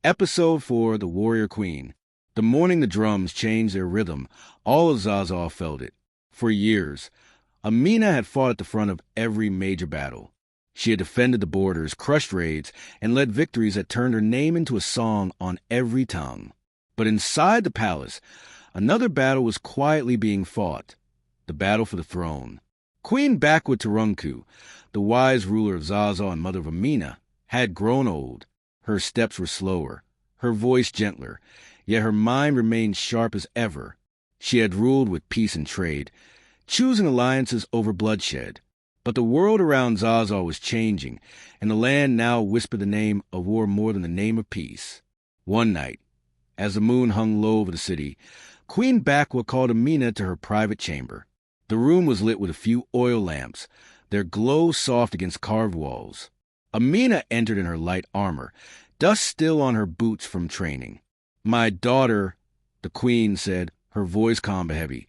Episode 4, The Warrior Queen. The morning the drums changed their rhythm, all of Zazzau felt it. For years, Amina had fought at the front of every major battle. She had defended the borders, crushed raids, and led victories that turned her name into a song on every tongue. But inside the palace, another battle was quietly being fought, the battle for the throne. Queen Turunku, the wise ruler of Zazzau and mother of Amina, had grown old. Her steps were slower, her voice gentler, yet her mind remained sharp as ever. She had ruled with peace and trade, choosing alliances over bloodshed. But the world around Zazzau was changing, and the land now whispered the name of war more than the name of peace. One night, as the moon hung low over the city, Queen Bakwa called Amina to her private chamber. The room was lit with a few oil lamps, their glow soft against carved walls. Amina entered in her light armor, dust still on her boots from training. "My daughter," the queen said, her voice calm but heavy,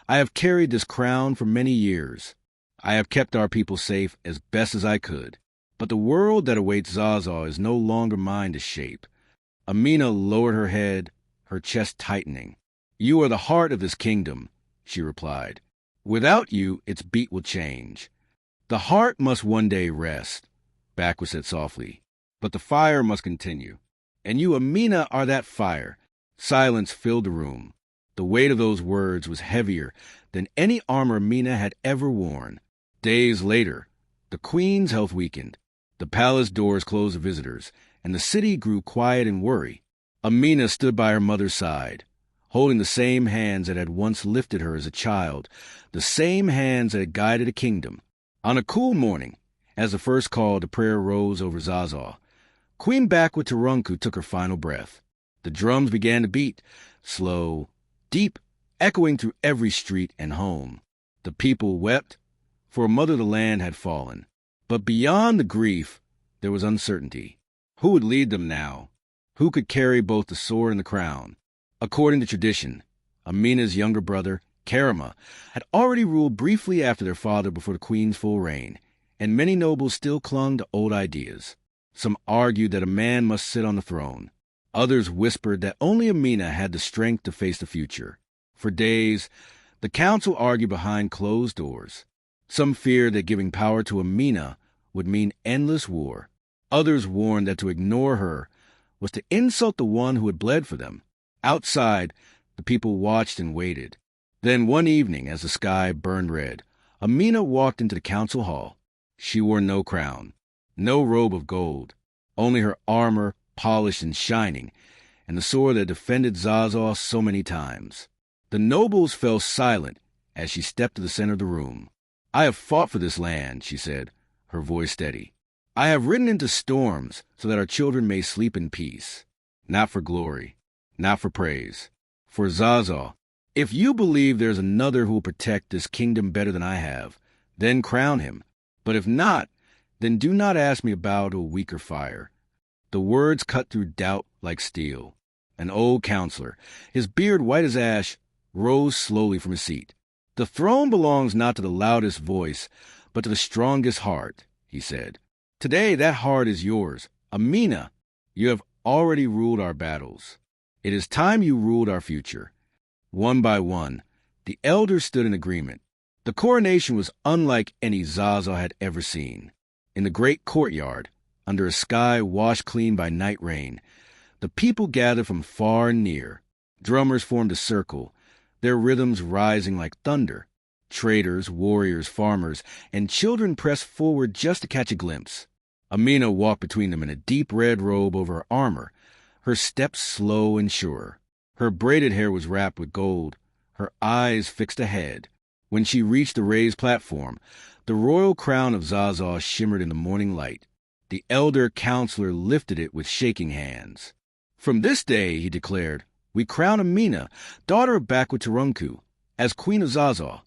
"I have carried this crown for many years. I have kept our people safe as best as I could. But the world that awaits Zazzau is no longer mine to shape." Amina lowered her head, her chest tightening. "You are the heart of this kingdom," she replied. "Without you, its beat will change. The heart must one day rest," Bakwa said softly, "but the fire must continue. And you, Amina, are that fire." Silence filled the room. The weight of those words was heavier than any armor Amina had ever worn. Days later, the queen's health weakened. The palace doors closed to visitors, and the city grew quiet in worry. Amina stood by her mother's side, holding the same hands that had once lifted her as a child, the same hands that had guided a kingdom. On a cool morning, as the first call to prayer rose over Zazzau, Queen Turunku took her final breath. The drums began to beat, slow, deep, echoing through every street and home. The people wept, for a mother of the land had fallen. But beyond the grief, there was uncertainty. Who would lead them now? Who could carry both the sword and the crown? According to tradition, Amina's younger brother, Karama, had already ruled briefly after their father before the queen's full reign, and many nobles still clung to old ideas. Some argued that a man must sit on the throne. Others whispered that only Amina had the strength to face the future. For days, the council argued behind closed doors. Some feared that giving power to Amina would mean endless war. Others warned that to ignore her was to insult the one who had bled for them. Outside, the people watched and waited. Then one evening, as the sky burned red, Amina walked into the council hall. She wore no crown, no robe of gold, only her armor polished and shining, and the sword that defended Zazzau so many times. The nobles fell silent as she stepped to the center of the room. "I have fought for this land," she said, her voice steady. "I have ridden into storms so that our children may sleep in peace. Not for glory, not for praise, for Zazzau. If you believe there's another who will protect this kingdom better than I have, then crown him. But if not, then do not ask me about a weaker fire." The words cut through doubt like steel. An old counselor, his beard white as ash, rose slowly from his seat. "The throne belongs not to the loudest voice, but to the strongest heart," he said. "Today that heart is yours. Amina, you have already ruled our battles. It is time you ruled our future." One by one, the elders stood in agreement. The coronation was unlike any Zazzau had ever seen. In the great courtyard, under a sky washed clean by night rain, the people gathered from far and near. Drummers formed a circle, their rhythms rising like thunder. Traders, warriors, farmers, and children pressed forward just to catch a glimpse. Amina walked between them in a deep red robe over her armor, her steps slow and sure. Her braided hair was wrapped with gold, her eyes fixed ahead. When she reached the raised platform, the royal crown of Zazzau shimmered in the morning light. The elder counselor lifted it with shaking hands. "From this day," he declared, "we crown Amina, daughter of Turunku, as Queen of Zazzau,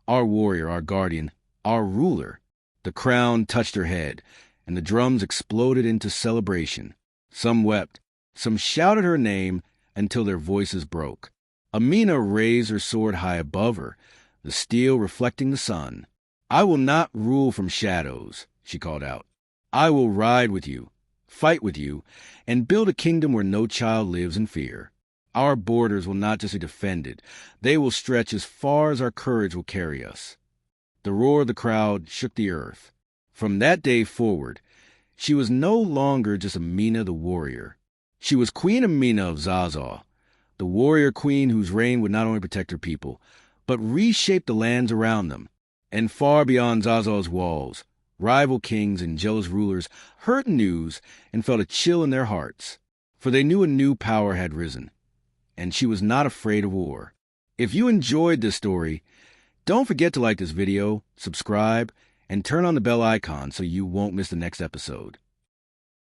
our warrior, our guardian, our ruler." The crown touched her head, and the drums exploded into celebration. Some wept, some shouted her name until their voices broke. Amina raised her sword high above her, the steel reflecting the sun. "I will not rule from shadows," she called out. "I will ride with you, fight with you, and build a kingdom where no child lives in fear. Our borders will not just be defended, they will stretch as far as our courage will carry us." The roar of the crowd shook the earth. From that day forward, she was no longer just Amina the warrior. She was Queen Amina of Zazzau, the warrior queen whose reign would not only protect her people, but reshape the lands around them. And far beyond Zazzau's walls, rival kings and jealous rulers heard the news and felt a chill in their hearts, for they knew a new power had risen, and she was not afraid of war. If you enjoyed this story, don't forget to like this video, subscribe, and turn on the bell icon so you won't miss the next episode.